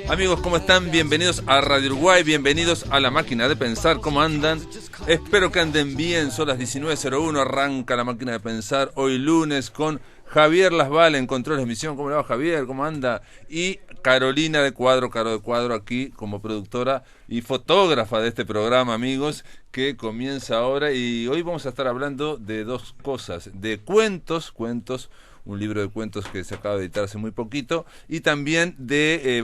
Amigos, ¿cómo están? Bienvenidos a Radio Uruguay, bienvenidos a La Máquina de Pensar. ¿Cómo andan? Espero que anden bien. Son las 19:01, arranca La Máquina de Pensar hoy lunes con Javier Lasval en control de emisión. ¿Cómo le va, Javier? ¿Cómo anda? Y Carolina de Cuadro, Caro de Cuadro, aquí como productora y fotógrafa de este programa, amigos, que comienza ahora. Y hoy vamos a estar hablando de dos cosas, de cuentos, un libro de cuentos que se acaba de editar hace muy poquito, y también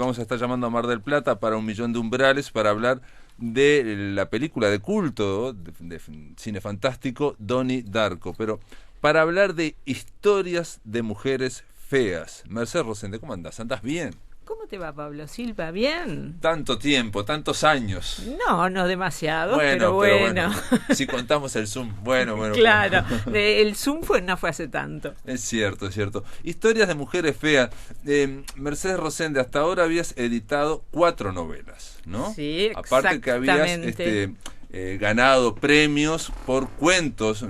vamos a estar llamando a Mar del Plata para 1.000.000 de umbrales para hablar de la película de culto de cine fantástico Donnie Darko, pero para hablar de historias de mujeres feas. Mercedes Rosende, ¿cómo andás? ¿Andás bien? ¿Cómo te va, Pablo Silva? ¿Bien? Tanto tiempo, tantos años. No demasiado, pero bueno. Si contamos el Zoom, bueno. Claro, el Zoom no fue hace tanto. Es cierto. Historias de mujeres feas. Mercedes Rosende, hasta ahora habías editado 4 novelas, ¿no? Sí, aparte que habías ganado premios por cuentos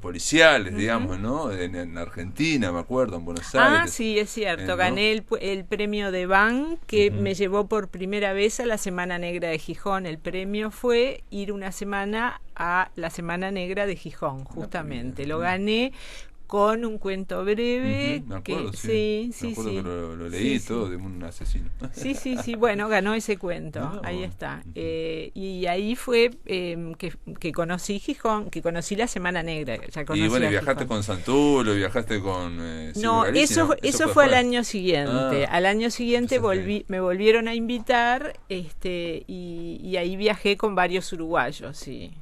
policiales, digamos, ¿no? En Argentina, me acuerdo, en Buenos Aires. Ah, sí, es cierto. Gané el premio de Van, que me llevó por primera vez a la Semana Negra de Gijón. El premio fue ir una semana a la Semana Negra de Gijón, justamente. Lo gané con un cuento breve. Me acuerdo, sí. Me acuerdo que lo leí todo, de un asesino. Sí, bueno, ganó ese cuento, ahí está. Y ahí fue que conocí Gijón, que conocí la Semana Negra. Y bueno, viajaste con Santulo, viajaste con... eso fue al año siguiente. Al año siguiente me volvieron a invitar, y ahí viajé con varios uruguayos, sí.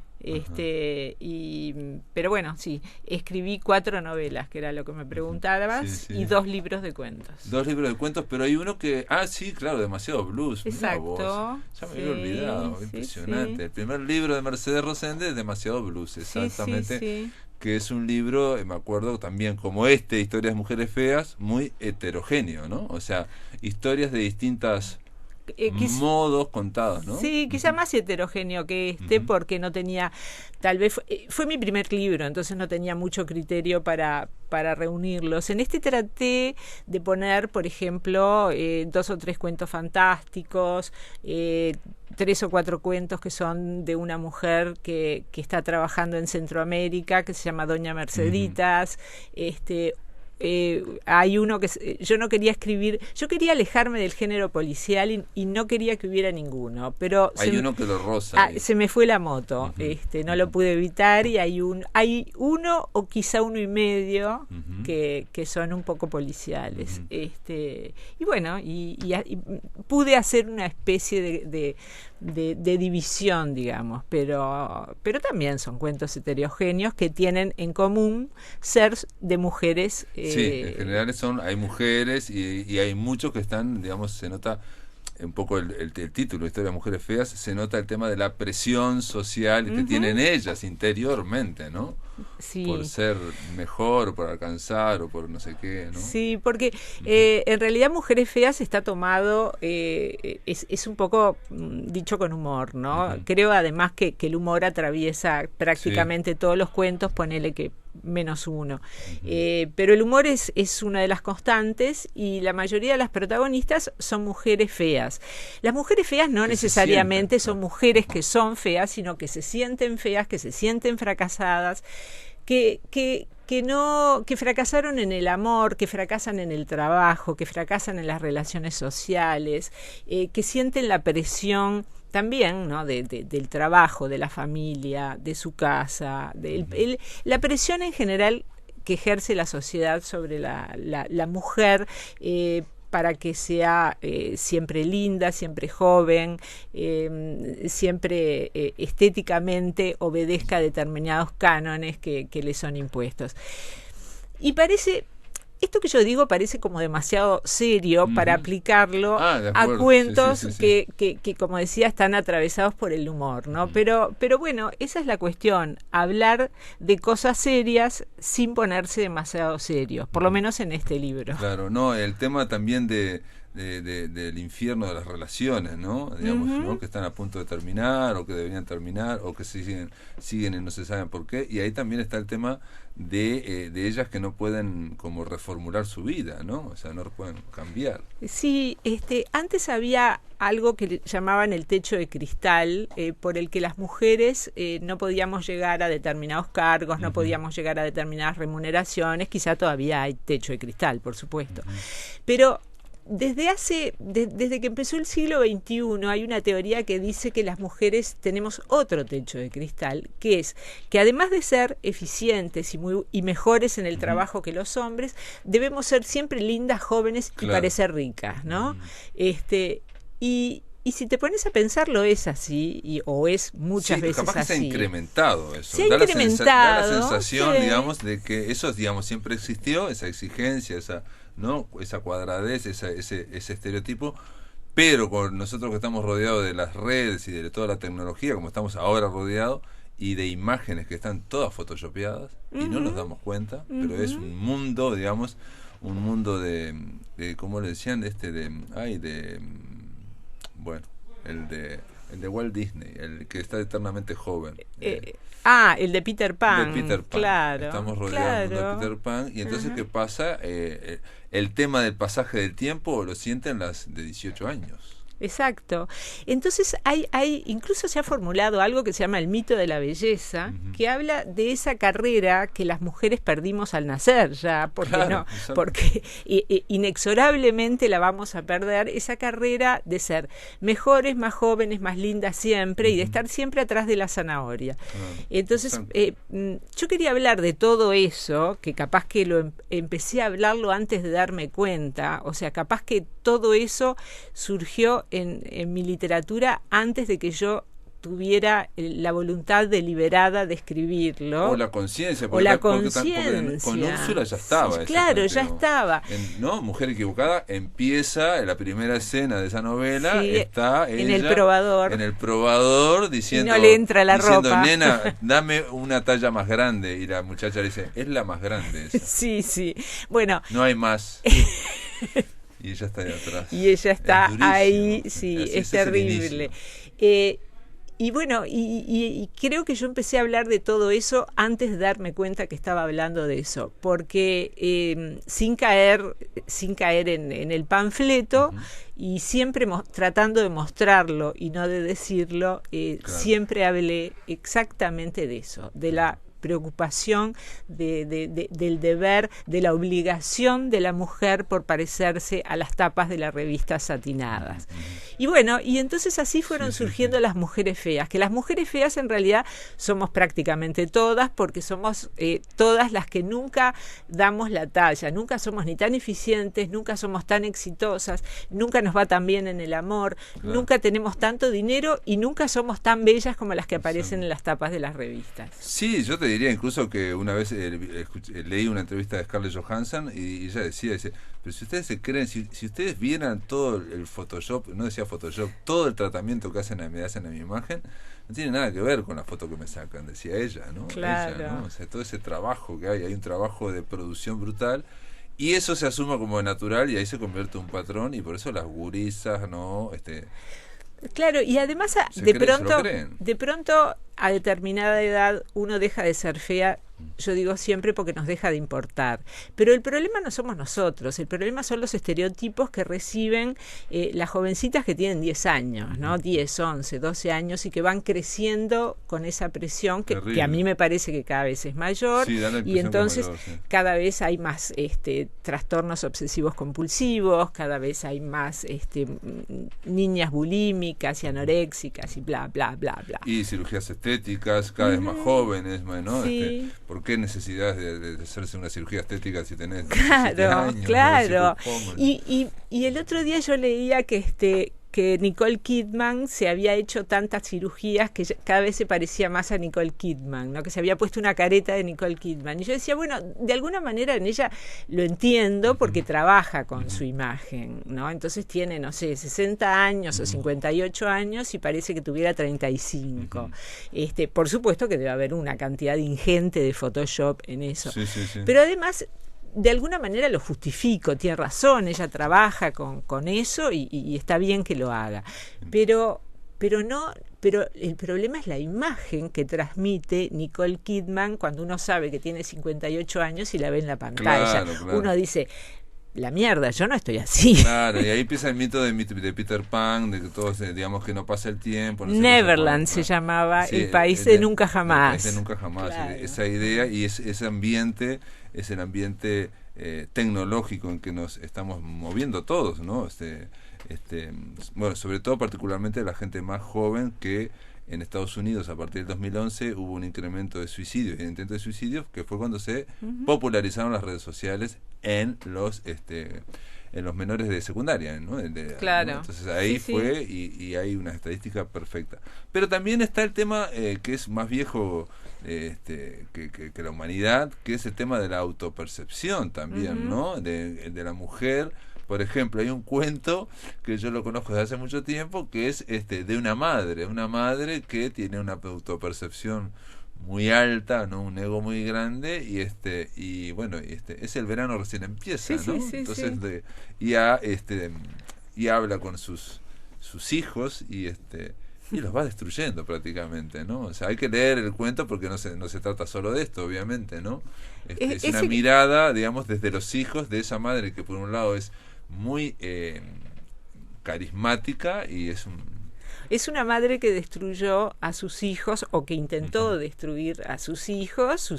Pero bueno, sí, escribí 4 novelas, que era lo que me preguntabas, sí. Y 2 libros de cuentos. 2 libros de cuentos, pero hay uno que... Ah, sí, claro, Demasiado Blues. Exacto. Ya me había olvidado, impresionante. Sí. El primer libro de Mercedes Rosende es Demasiado Blues, exactamente. Sí. Que es un libro, me acuerdo también, como Historias de Mujeres Feas, muy heterogéneo, ¿no? O sea, historias de distintas... modos contados, ¿no? Sí, quizá más heterogéneo que porque no tenía, tal vez fue mi primer libro, entonces no tenía mucho criterio para reunirlos. En traté de poner, por ejemplo, 2 o 3 cuentos fantásticos, 3 o 4 cuentos que son de una mujer que está trabajando en Centroamérica, que se llama Doña Merceditas, hay uno que yo no quería escribir, yo quería alejarme del género policial y no quería que hubiera ninguno, pero hay uno que lo roza. Se me fue la moto, no lo pude evitar, y hay uno o quizá 1 y medio que son un poco policiales, y bueno, y pude hacer una especie de división, digamos, pero también son cuentos heterogéneos que tienen en común ser de mujeres. Sí, en general hay mujeres y hay muchos que están, digamos, se nota un poco el título, Historia de Mujeres Feas, se nota el tema de la presión social que tienen ellas interiormente, ¿no? Sí. Por ser mejor, o por alcanzar, o por no sé qué, ¿no? Sí, porque en realidad Mujeres Feas está tomado, es un poco dicho con humor, ¿no? Creo además que el humor atraviesa prácticamente todos los cuentos, ponele que menos uno. Pero el humor es una de las constantes, y la mayoría de las protagonistas son mujeres feas. Las mujeres feas no necesariamente son mujeres que son feas, sino que se sienten feas, que se sienten fracasadas, que fracasaron en el amor, que fracasan en el trabajo, que fracasan en las relaciones sociales, que sienten la presión también, ¿no? del trabajo, de la familia, de su casa, la presión en general que ejerce la sociedad sobre la mujer, para que sea siempre linda, siempre joven, siempre estéticamente obedezca a determinados cánones que le son impuestos. Y esto que yo digo parece como demasiado serio para aplicarlo a cuentos que, como decía, están atravesados por el humor, ¿no? Pero bueno, esa es la cuestión, hablar de cosas serias sin ponerse demasiado serios, por lo menos en este libro. Claro, no, el tema también de del infierno de las relaciones, ¿no? Digamos, ¿no? Que están a punto de terminar o que deberían terminar o que siguen y no se saben por qué. Y ahí también está el tema de ellas que no pueden como reformular su vida, ¿no? O sea, no pueden cambiar. Sí, antes había algo que llamaban el techo de cristal, por el que las mujeres no podíamos llegar a determinados cargos, no podíamos llegar a determinadas remuneraciones. Quizá todavía hay techo de cristal, por supuesto. Pero desde que empezó el siglo XXI hay una teoría que dice que las mujeres tenemos otro techo de cristal, que es que además de ser eficientes y mejores en el trabajo que los hombres, debemos ser siempre lindas, jóvenes y parecer ricas, ¿no? Y si te pones a pensarlo es así, o es muchas veces capaz que así. se ha incrementado eso. Se ha incrementado. Da la sensación, sí. digamos, de que eso, digamos, siempre existió, esa exigencia, esa cuadradez, ese estereotipo, pero con nosotros que estamos rodeados de las redes y de toda la tecnología, como estamos ahora rodeados, y de imágenes que están todas photoshopeadas, y no nos damos cuenta, pero es un mundo, digamos, de ¿cómo le decían? Bueno, el de Walt Disney, el que está eternamente joven. El de Peter Pan. De Peter Pan. Claro. Estamos rodeados de Peter Pan. Y entonces, ¿qué pasa? El tema del pasaje del tiempo lo sienten las de 18 años. Exacto. Entonces incluso se ha formulado algo que se llama el mito de la belleza, que habla de esa carrera que las mujeres perdimos al nacer ya, porque inexorablemente la vamos a perder, esa carrera de ser mejores, más jóvenes, más lindas siempre, y de estar siempre atrás de la zanahoria. Entonces, yo quería hablar de todo eso, que capaz que empecé a hablarlo antes de darme cuenta, o sea, capaz que todo eso surgió en mi literatura antes de que yo tuviera la voluntad deliberada de escribirlo. O la conciencia. O la conciencia. Con Úrsula ya estaba. Claro, ya estaba. Mujer equivocada empieza, en la primera escena de esa novela, está ella en el probador. En el probador diciendo, y no le entra la ropa. Nena, dame una talla más grande. Y la muchacha le dice, es la más grande esa. Sí. Bueno. No hay más. Y ella está ahí atrás. Y ella está ahí, sí, es terrible. Y bueno, y creo que yo empecé a hablar de todo eso antes de darme cuenta que estaba hablando de eso, porque sin caer en el panfleto, y siempre tratando de mostrarlo y no de decirlo, siempre hablé exactamente de eso, de la preocupación del deber, de la obligación de la mujer por parecerse a las tapas de las revistas satinadas. Y bueno, y entonces así fueron surgiendo las mujeres feas, que las mujeres feas en realidad somos prácticamente todas, porque somos todas las que nunca damos la talla, nunca somos ni tan eficientes, nunca somos tan exitosas, nunca nos va tan bien en el amor, nunca tenemos tanto dinero y nunca somos tan bellas como las que aparecen en las tapas de las revistas. Sí, yo te diría incluso que una vez leí una entrevista de Scarlett Johansson y ella dice, pero si ustedes se creen, si ustedes vieran todo el Photoshop, no decía Photoshop, todo el tratamiento que me hacen a mi imagen, no tiene nada que ver con la foto que me sacan, decía ella, ¿no? Claro. Ella, ¿no? O sea, todo ese trabajo que hay un trabajo de producción brutal, y eso se asuma como natural y ahí se convierte en un patrón, y por eso las gurisas, ¿no? Claro, y además de pronto a determinada edad uno deja de ser fea, yo digo siempre, porque nos deja de importar. Pero el problema no somos nosotros, el problema son los estereotipos que reciben las jovencitas que tienen 10 años, ¿no? 10, 11, 12 años y que van creciendo con esa presión que a mí me parece que cada vez es mayor, y entonces cada vez hay más trastornos obsesivos compulsivos, cada vez hay más niñas bulímicas y anoréxicas y bla, bla, bla, bla. Y cirugías estéticas cada vez más jóvenes, ¿no? Sí. ¿Por qué necesidad de hacerse una cirugía estética si tenés 17 años? Claro. Y el otro día yo leía que Nicole Kidman se había hecho tantas cirugías que cada vez se parecía más a Nicole Kidman, ¿no? Que se había puesto una careta de Nicole Kidman. Y yo decía, bueno, de alguna manera en ella lo entiendo porque trabaja con su imagen, ¿no? Entonces tiene, no sé, 60 años o 58 años y parece que tuviera 35. Por supuesto que debe haber una cantidad ingente de Photoshop en eso. Sí. Pero además de alguna manera lo justifico, tiene razón, ella trabaja con eso y está bien que lo haga, pero el problema es la imagen que transmite Nicole Kidman cuando uno sabe que tiene 58 años y la ve en la pantalla. Claro. Uno dice, la mierda, yo no estoy así. Claro, y ahí empieza el mito de Peter Pan, de que todos, digamos, que no pasa el tiempo. No Neverland se llamaba, sí, el país de nunca jamás. El país de nunca jamás, claro. Esa idea y ese ambiente es el ambiente tecnológico en que nos estamos moviendo todos, ¿no? Bueno, sobre todo particularmente la gente más joven, que en Estados Unidos a partir del 2011 hubo un incremento de suicidios y de intentos de suicidios, que fue cuando se popularizaron las redes sociales en los menores de secundaria, ¿no? Claro. ¿no? Entonces ahí fue y hay una estadística perfecta. Pero también está el tema que es más viejo que la humanidad, que es el tema de la autopercepción también, ¿no? De la mujer. Por ejemplo, hay un cuento que yo lo conozco desde hace mucho tiempo, que es de una madre que tiene una autopercepción muy alta, ¿no? Un ego muy grande, y bueno, es el verano recién empieza, ¿no? Entonces y habla con sus hijos y los va destruyendo prácticamente, ¿no? O sea, hay que leer el cuento porque no se trata solo de esto, obviamente, ¿no? Es una mirada, digamos, desde los hijos de esa madre que por un lado es muy carismática y es una madre que destruyó a sus hijos o que intentó destruir a sus hijos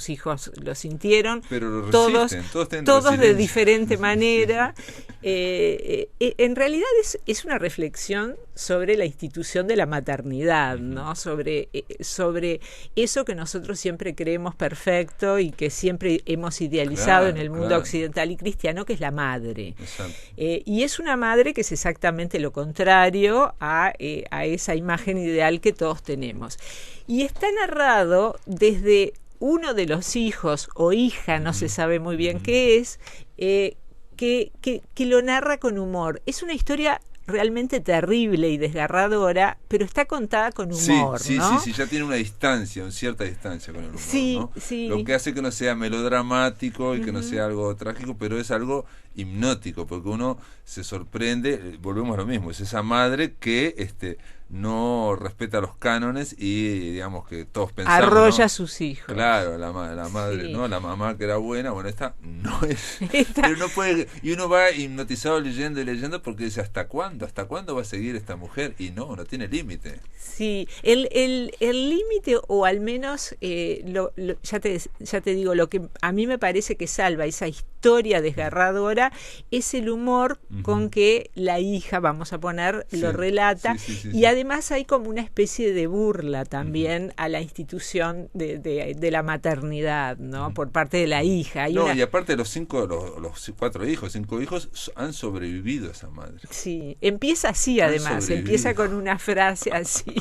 lo sintieron, pero lo todos de diferente manera. Sí. En realidad es una reflexión sobre la institución de la maternidad, ¿no? Sobre eso que nosotros siempre creemos perfecto y que siempre hemos idealizado en el mundo occidental y cristiano, que es la madre. Y es una madre que es exactamente lo contrario a esa imagen ideal que todos tenemos. Y está narrado desde uno de los hijos o hija, no se sabe muy bien qué es, que lo narra con humor. Es una historia realmente terrible y desgarradora, pero está contada con humor, ¿no? Sí, ya tiene una cierta distancia con el humor, ¿no? Sí. Lo que hace que no sea melodramático y que no sea algo trágico, pero es algo hipnótico, porque uno se sorprende, volvemos a lo mismo, es esa madre que no respeta los cánones y digamos que todos pensamos, arrolla, ¿no? a sus hijos. Claro, la madre, ¿no? La mamá que era buena, bueno, esta no es. Pero no puede, y uno va hipnotizado leyendo porque dice, ¿hasta cuándo va a seguir esta mujer? Y no tiene límite. Sí, el límite, o al menos ya te digo, lo que a mí me parece que salva esa historia desgarradora es el humor con que la hija, vamos a poner, lo relata, y además hay como una especie de burla también a la institución de la maternidad, ¿no? Por parte de la hija. Y aparte los 5 hijos han sobrevivido a esa madre. Sí, empieza así además, empieza con una frase así.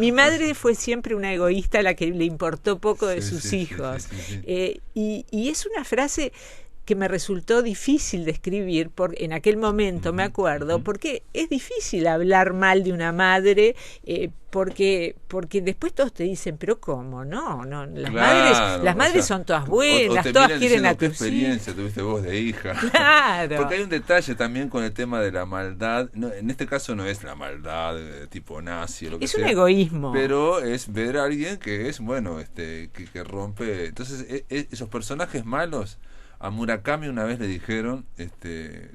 Mi madre fue siempre una egoísta a la que le importó poco de sus hijos. Y es una frase que me resultó difícil de escribir en aquel momento, me acuerdo, porque es difícil hablar mal de una madre, porque después todos te dicen, pero ¿cómo? No, las madres son todas buenas, todas quieren a tus hijos. ¿Qué experiencia tuviste vos de hija? Claro. Porque hay un detalle también con el tema de la maldad. No, en este caso no es la maldad tipo nazi o lo que sea. Es un egoísmo. Pero es ver a alguien que es, bueno, que rompe. Entonces, esos personajes malos. A Murakami una vez le dijeron,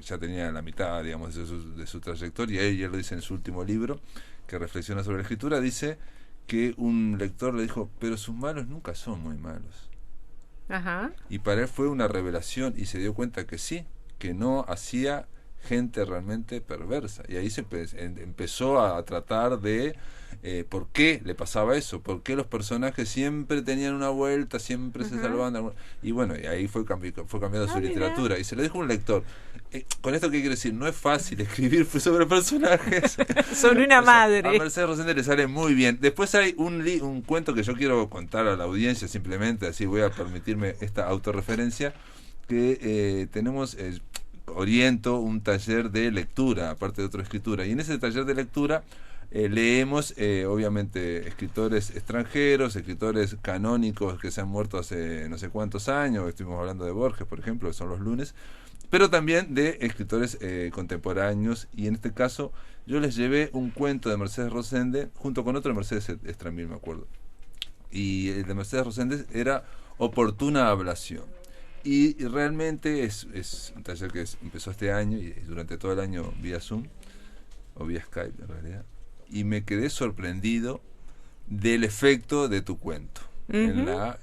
ya tenía la mitad, digamos, de su trayectoria, y él lo dice en su último libro, que reflexiona sobre la escritura, dice que un lector le dijo, pero sus malos nunca son muy malos. Ajá. Y para él fue una revelación, y se dio cuenta que sí, que no hacía gente realmente perversa. Y ahí se empezó a tratar de por qué le pasaba eso, por qué los personajes siempre tenían una vuelta, siempre se salvaban. Y bueno, y ahí fue cambiando su literatura. Y se lo dijo un lector. Con esto, ¿qué quiero decir? No es fácil escribir sobre personajes. Sobre una madre. A Mercedes Rosende le sale muy bien. Después hay un cuento que yo quiero contar a la audiencia, simplemente, así voy a permitirme esta autorreferencia, que tenemos... oriento un taller de lectura, aparte de otra escritura. Y en ese taller de lectura leemos, obviamente, escritores extranjeros, escritores canónicos que se han muerto hace no sé cuántos años. Estuvimos hablando de Borges, por ejemplo, que son los lunes, pero también de escritores contemporáneos. Y en este caso yo les llevé un cuento de Mercedes Rosende junto con otro de Mercedes Estramil, me acuerdo. Y el de Mercedes Rosende era Oportuna Ablación. Y realmente es un taller que empezó este año y durante todo el año vía Zoom o vía Skype en realidad. Y me quedé sorprendido del efecto de tu cuento en la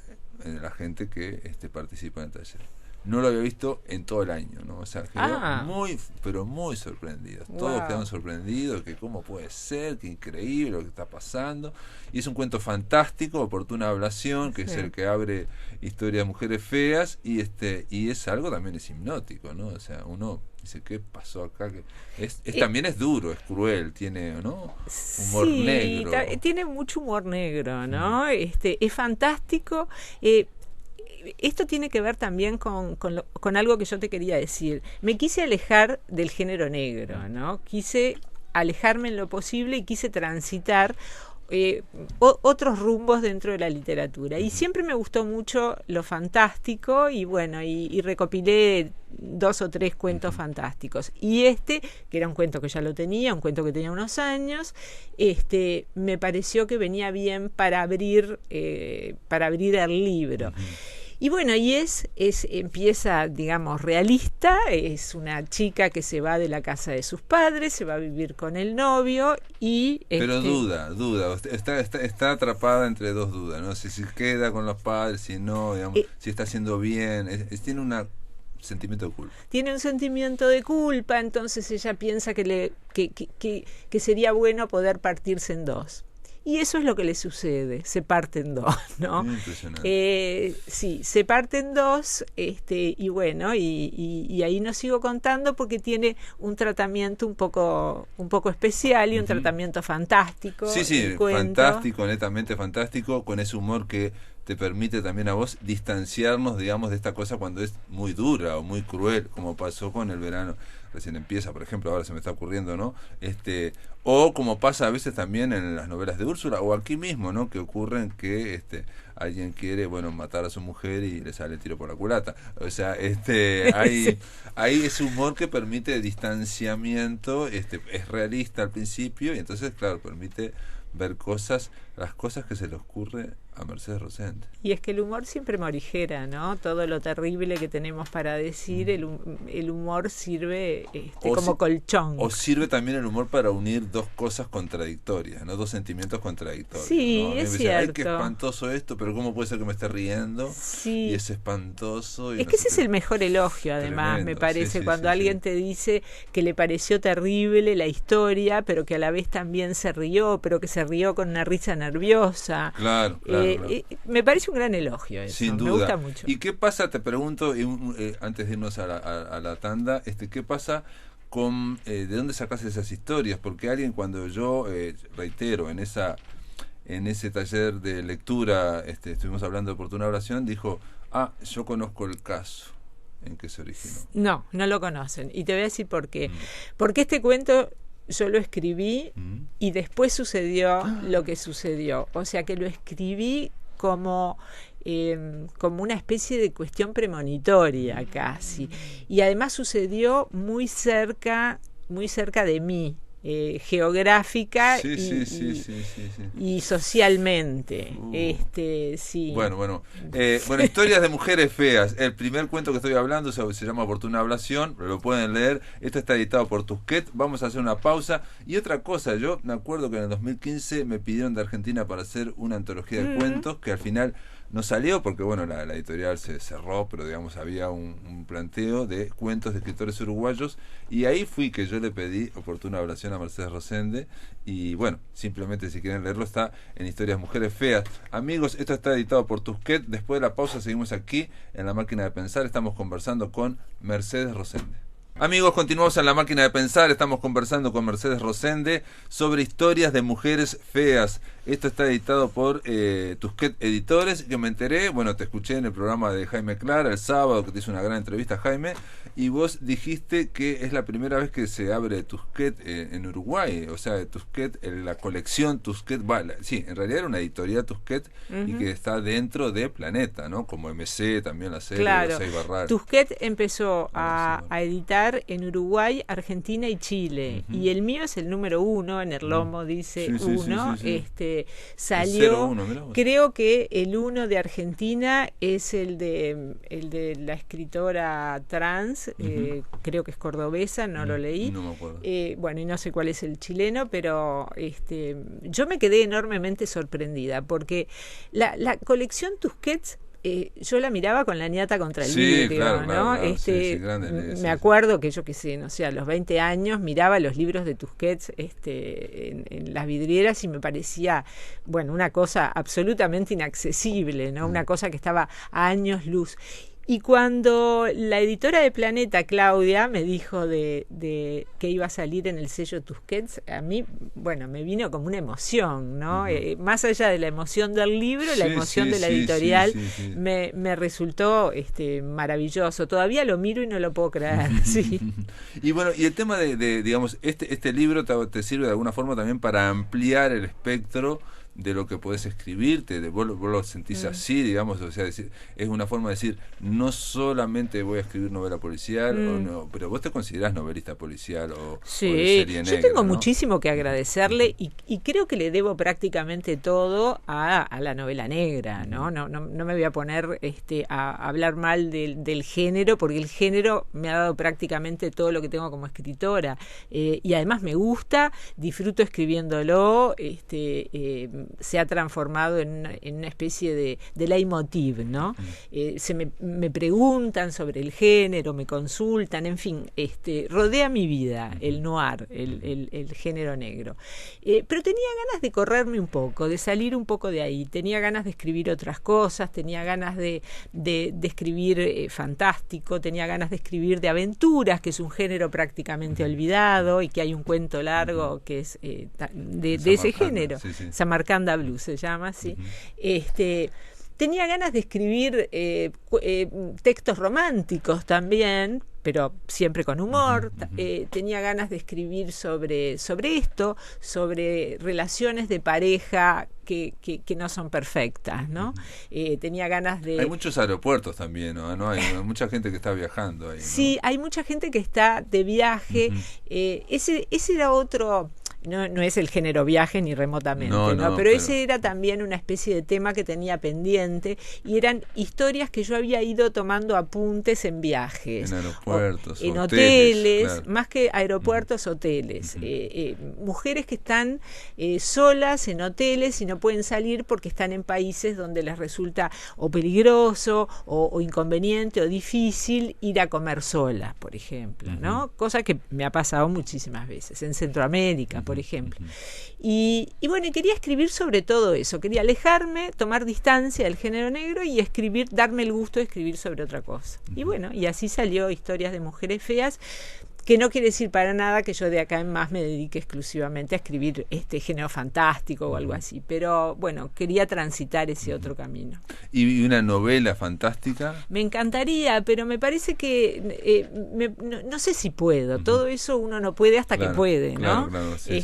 gente que participa en el taller. No lo había visto en todo el año, ¿no? O sea, quedó muy, pero muy sorprendido. Wow. Todos quedaron sorprendidos, que cómo puede ser, que increíble lo que está pasando. Y es un cuento fantástico, Oportuna Ablación, que es el que abre Historia de Mujeres Feas, y es algo también es hipnótico, ¿no? O sea, uno dice, ¿qué pasó acá? También es duro, es cruel, tiene, ¿no? Humor negro. Tiene mucho humor negro, ¿no? Es fantástico. Esto tiene que ver también con algo que yo te quería decir. Me quise alejar del género negro, ¿no? Quise alejarme en lo posible y quise transitar otros rumbos dentro de la literatura. Y siempre me gustó mucho lo fantástico y bueno, y recopilé 2 o 3 cuentos fantásticos. Y que era un cuento que ya lo tenía, un cuento que tenía unos años, me pareció que venía bien para abrir el libro. Y bueno, y empieza, digamos, realista. Es una chica que se va de la casa de sus padres, se va a vivir con el novio y... Pero duda, está atrapada entre dos dudas, ¿no? Si queda con los padres, si no, digamos, si está haciendo bien, tiene un sentimiento de culpa. Tiene un sentimiento de culpa, entonces ella piensa que sería bueno poder partirse en dos. Y eso es lo que le sucede, se parten dos, ¿no? Muy impresionante. Sí, se parten dos, y bueno, y ahí no sigo contando porque tiene un tratamiento un poco especial y un tratamiento fantástico. Sí, fantástico, netamente fantástico, con ese humor que te permite también a vos distanciarnos, digamos, de esta cosa cuando es muy dura o muy cruel, como pasó con El verano recién empieza, por ejemplo, ahora se me está ocurriendo, ¿no? O como pasa a veces también en las novelas de Úrsula, o aquí mismo, ¿no? Que ocurren que alguien quiere, matar a su mujer y le sale el tiro por la culata. O sea, hay ese humor que permite distanciamiento, es realista al principio, y entonces, claro, permite ver las cosas que se le ocurre a Mercedes Rosende. Y es que el humor siempre morigera, ¿no? Todo lo terrible que tenemos para decir, el humor sirve como colchón. O sirve también el humor para unir dos cosas contradictorias, ¿no? Dos sentimientos contradictorios. Sí, ¿no? es cierto. Ay, qué espantoso esto, pero ¿cómo puede ser que me esté riendo? Sí. Y es espantoso. Es que ese es el mejor elogio, además, tremendo, me parece, cuando alguien te dice que le pareció terrible la historia, pero que a la vez también se rió, pero que se rió con una risa nerviosa. Claro. Me parece un gran elogio eso. Sin duda. Me gusta mucho. ¿Y qué pasa, te pregunto, antes de irnos a la tanda, qué pasa con de dónde sacas esas historias? Porque alguien, cuando yo reitero en ese taller de lectura, estuvimos hablando de Oportuna Oración, dijo, yo conozco el caso en que se originó. No lo conocen, y te voy a decir por qué. Porque este cuento yo lo escribí y después sucedió lo que sucedió. O sea que lo escribí como una especie de cuestión premonitoria casi. Y además sucedió muy cerca de mí. Geográfica y socialmente. Sí. Bueno, Historias de Mujeres Feas. El primer cuento que estoy hablando se llama Oportuna Ablación, lo pueden leer. Esto está editado por Tusquets. Vamos a hacer una pausa. Y otra cosa, yo me acuerdo que en el 2015 me pidieron de Argentina para hacer una antología de cuentos, que al final no salió porque la editorial se cerró, pero digamos había un planteo de cuentos de escritores uruguayos, y ahí fui que yo le pedí Oportuna Oración a Mercedes Rosende, y simplemente si quieren leerlo está en Historias Mujeres Feas. Amigos, esto está editado por Tusquets. Después de la pausa seguimos aquí en La Máquina de Pensar. Estamos conversando con Mercedes Rosende. Amigos, continuamos en La Máquina de Pensar. Estamos conversando con Mercedes Rosende sobre historias de mujeres feas. Esto está editado por Tusquets Editores, que me enteré, bueno, te escuché en el programa de Jaime Clara el sábado, que te hizo una gran entrevista, Jaime, y vos dijiste que es la primera vez que se abre Tusquets en Uruguay, o sea, Tusquets, la colección Tusquets, sí, en realidad era una editorial Tusquets y que está dentro de Planeta, ¿no? Como MC, también la serie, claro. Los Seis Barral. Tusquets empezó a editar en Uruguay, Argentina y Chile, y el mío es el número 1, en el lomo dice 1, salió, creo que el 1 de Argentina es el de la escritora trans, creo que es cordobesa, no lo leí, no me acuerdo. Bueno, y no sé cuál es el chileno, pero yo me quedé enormemente sorprendida, porque la colección Tusquets yo la miraba con la ñata contra el vidrio, claro, ¿no? Claro, grande, me acuerdo que yo qué sé, no sé, a los 20 años miraba los libros de Tusquets en las vidrieras y me parecía, bueno, una cosa absolutamente inaccesible, ¿no? Una cosa que estaba a años luz. Y cuando la editora de Planeta, Claudia, me dijo de que iba a salir en el sello Tusquets, a mí, bueno, me vino como una emoción, ¿no? Más allá de la emoción del libro, la emoción de la editorial me resultó maravilloso. Todavía lo miro y no lo puedo creer, sí. Y bueno, y el tema de digamos, este libro te sirve de alguna forma también para ampliar el espectro de lo que podés escribirte, vos lo sentís así, digamos, o sea, es una forma de decir, no solamente voy a escribir novela policial, o no, pero vos te considerás novelista policial o de serie negra, yo tengo ¿no? muchísimo que agradecerle y creo que le debo prácticamente todo a la novela negra, ¿no? No me voy a poner a hablar mal del género, porque el género me ha dado prácticamente todo lo que tengo como escritora, y además me gusta, disfruto escribiéndolo, se ha transformado en una especie de leitmotiv, ¿no? Me preguntan sobre el género, me consultan, en fin, rodea mi vida el noir, el género negro. Pero tenía ganas de correrme un poco, de salir un poco de ahí, tenía ganas de escribir otras cosas, tenía ganas de escribir fantástico, tenía ganas de escribir de aventuras, que es un género prácticamente olvidado, y que hay un cuento largo que es de ese género, Samarcanda Blues se llama así. Tenía ganas de escribir textos románticos también, pero siempre con humor. Tenía ganas de escribir sobre esto, sobre relaciones de pareja que no son perfectas, ¿no? Tenía ganas de... Hay muchos aeropuertos también, ¿no? Hay mucha gente que está viajando ahí, ¿no? Sí, hay mucha gente que está de viaje. Ese era otro... No es el género viaje ni remotamente, ¿no? Pero ese era también una especie de tema que tenía pendiente, y eran historias que yo había ido tomando apuntes en viajes. En aeropuertos, en hoteles, claro. Más que aeropuertos, hoteles. Mujeres que están solas en hoteles y no pueden salir porque están en países donde les resulta o peligroso o inconveniente o difícil ir a comer solas, por ejemplo, ¿no? Cosa que me ha pasado muchísimas veces, en Centroamérica, por ejemplo. Y bueno, quería escribir sobre todo eso, quería alejarme, tomar distancia del género negro y escribir, darme el gusto de escribir sobre otra cosa. Y bueno, y así salió Historias de Mujeres Feas, que no quiere decir para nada que yo de acá en más me dedique exclusivamente a escribir género fantástico o algo así, pero bueno, quería transitar ese otro camino. ¿Y una novela fantástica? Me encantaría, pero me parece que no sé si puedo. Todo eso uno no puede hasta que puede, ¿no? Claro, sí,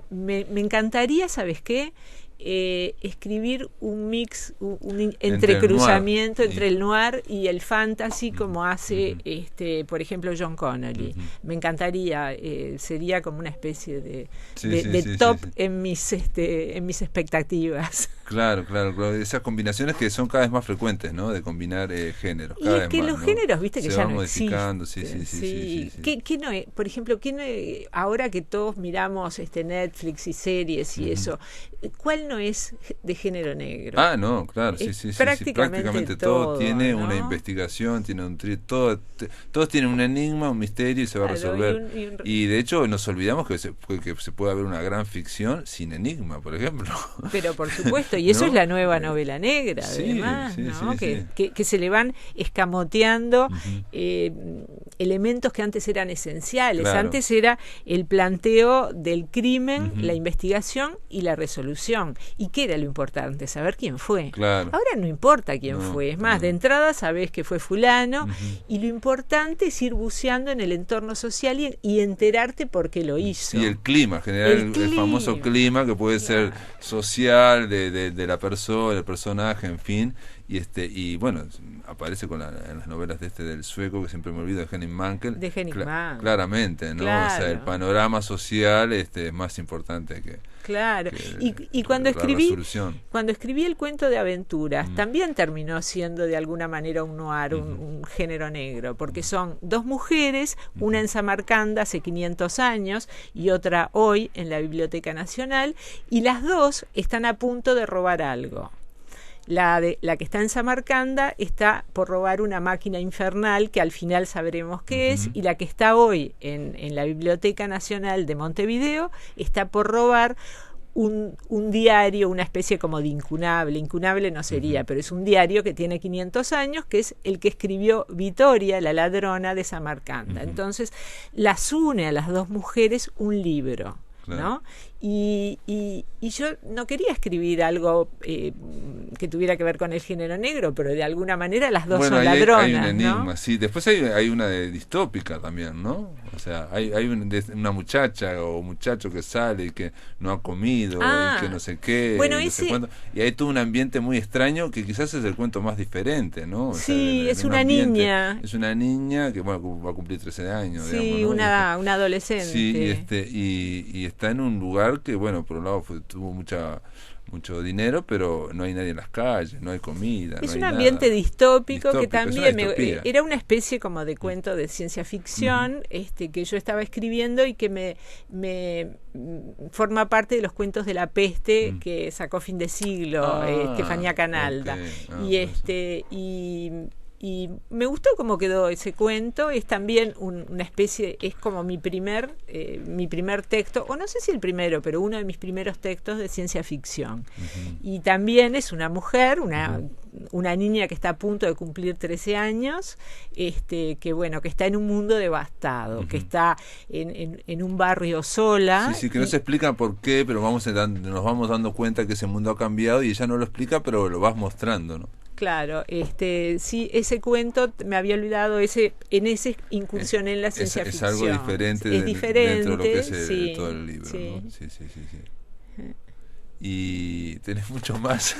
me encantaría, ¿sabes qué? Escribir un mix, un entrecruzamiento entre el noir y el fantasy, como hace por ejemplo John Connolly. Me encantaría, sería como una especie de top en mis expectativas. Claro, esas combinaciones que son cada vez más frecuentes, ¿no? De combinar géneros. Y es que los géneros, viste, que ya no existen. Sí. ¿Qué no es? Por ejemplo, ahora que todos miramos Netflix y series y eso, ¿cuál cual no es de género negro. Ah, no, claro, sí, sí, sí, prácticamente todo tiene ¿no? una investigación, tiene un todos tienen un enigma, un misterio y se va a resolver. Y de hecho nos olvidamos que se puede haber una gran ficción sin enigma, por ejemplo. Pero por supuesto, y eso ¿no? es la nueva novela negra, además, sí, ¿no? sí, que se le van escamoteando elementos que antes eran esenciales. Claro. Antes era el planteo del crimen, la investigación y la resolución. ¿Y qué era lo importante? Saber quién fue. Claro. Ahora no importa quién fue. Es más, de entrada sabés que fue fulano, y lo importante es ir buceando en el entorno social y enterarte por qué lo hizo. Y el clima, generar el famoso clima que puede ser social de la persona, el personaje, en fin. Y bueno, aparece en las novelas del sueco, que siempre me olvido, de Henning Mankell. De Henning Mankell. Claramente, ¿no? Claro. O sea, el panorama social es más importante que... Claro, que y cuando resolución. escribí el cuento de aventuras, también terminó siendo de alguna manera un noir, un género negro, porque son dos mujeres, una en Samarcanda hace 500 años y otra hoy en la Biblioteca Nacional, y las dos están a punto de robar algo. La que está en Samarcanda está por robar una máquina infernal que al final sabremos qué es, y la que está hoy en la Biblioteca Nacional de Montevideo está por robar un diario, una especie como de incunable no sería, pero es un diario que tiene 500 años, que es el que escribió Vitoria, la ladrona de Samarcanda. Entonces las une a las dos mujeres un libro. Claro. ¿No? Y yo no quería escribir algo que tuviera que ver con el género negro, pero de alguna manera las dos son ladronas. Hay un enigma, ¿no? sí. Después hay una distópica también, ¿no? O sea, hay una muchacha o muchacho que sale y que no ha comido y que no sé qué, bueno, y no sé cuánto. Y hay todo un ambiente muy extraño que quizás es el cuento más diferente, ¿no? O sí, sea, es una niña. Es una niña que bueno, va a cumplir 13 años. Sí, digamos, ¿no? una adolescente. Sí, y está en un lugar que, bueno, por un lado tuvo mucho dinero, pero no hay nadie en las calles, no hay comida. Es no hay un ambiente nada. distópico que también era una especie como de cuento de ciencia ficción que yo estaba escribiendo y que me forma parte de los cuentos de la peste que sacó Fin de Siglo, Estefanía Canalda. Y me gustó cómo quedó ese cuento. Es también una especie, es como mi primer texto, o no sé si el primero, pero uno de mis primeros textos de ciencia ficción. Y también es una mujer, una niña que está a punto de cumplir 13 años, que bueno, que está en un mundo devastado, que está en un barrio sola. Sí, que no se explica por qué, pero nos vamos dando cuenta que ese mundo ha cambiado y ella no lo explica, pero lo vas mostrando, ¿no? Claro, sí, ese cuento me había olvidado, en esa incursión en la ciencia ficción. Es algo diferente, dentro de lo que es todo el libro, sí. ¿no? Sí. Y tenés mucho más.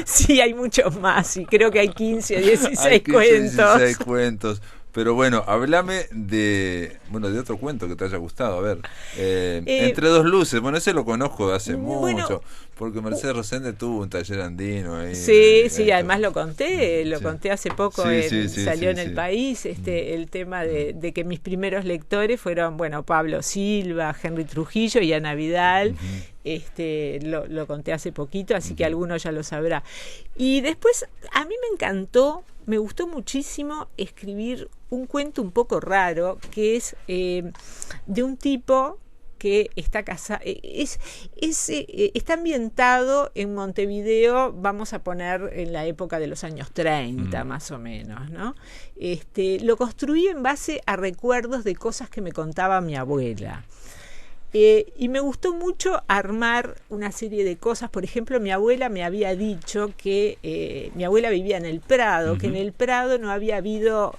Sí, hay muchos más, y creo que hay 15 o 16 cuentos. 16 cuentos. Pero bueno, háblame de otro cuento que te haya gustado. A ver, Entre dos luces. Bueno, ese lo conozco de hace mucho, porque Mercedes Rosende tuvo un taller andino ahí. Sí, además lo conté hace poco, salió en El País, el tema de que mis primeros lectores fueron, Pablo Silva, Henry Trujillo y Ana Vidal. Lo conté hace poquito, así que alguno ya lo sabrá. Y después, a mí me gustó muchísimo escribir un cuento un poco raro, que es de un tipo que está casado, está ambientado en Montevideo, vamos a poner en la época de los años 30 más o menos, ¿no? Lo construí en base a recuerdos de cosas que me contaba mi abuela. Y me gustó mucho armar una serie de cosas. Por ejemplo, mi abuela me había dicho que mi abuela vivía en el Prado, que en el Prado no había habido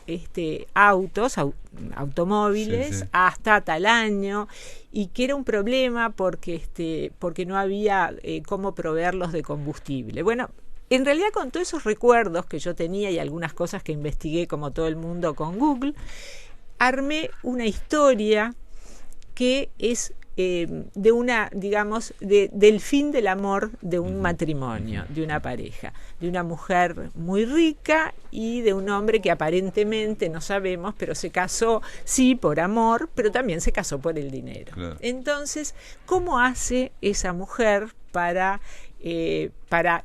automóviles hasta tal año, y que era un problema porque no había cómo proveerlos de combustible. Bueno, en realidad, con todos esos recuerdos que yo tenía y algunas cosas que investigué como todo el mundo con Google, armé una historia que es del fin del amor de un matrimonio, de una pareja, de una mujer muy rica y de un hombre que aparentemente no sabemos, pero se casó sí por amor, pero también se casó por el dinero. Claro. Entonces, ¿cómo hace esa mujer para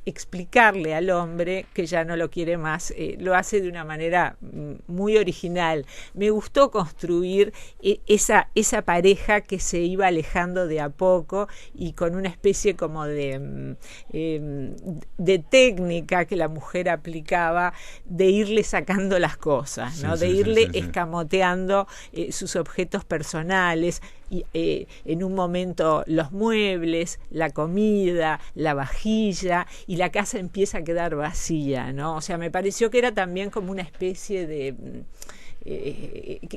explicarle al hombre que ya no lo quiere más. Lo hace de una manera muy original. Me gustó construir esa pareja que se iba alejando de a poco y con una especie como de técnica que la mujer aplicaba de irle sacando las cosas, ¿no? De irle escamoteando sus objetos personales. Y, en un momento los muebles, la comida, la vajilla, y la casa empieza a quedar vacía, ¿no? O sea, me pareció que era también como una especie de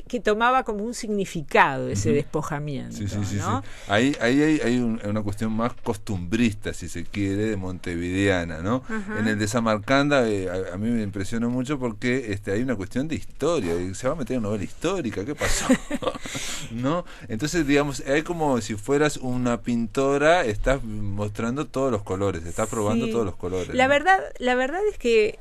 que tomaba como un significado ese despojamiento, ¿no? Ahí hay una cuestión más costumbrista, si se quiere, de montevideana, ¿no? En el de Samarcanda a mí me impresionó mucho porque hay una cuestión de historia, se va a meter en novela histórica, ¿qué pasó? ¿No? Entonces, digamos, hay como si fueras una pintora, estás mostrando todos los colores, estás probando todos los colores. La verdad es que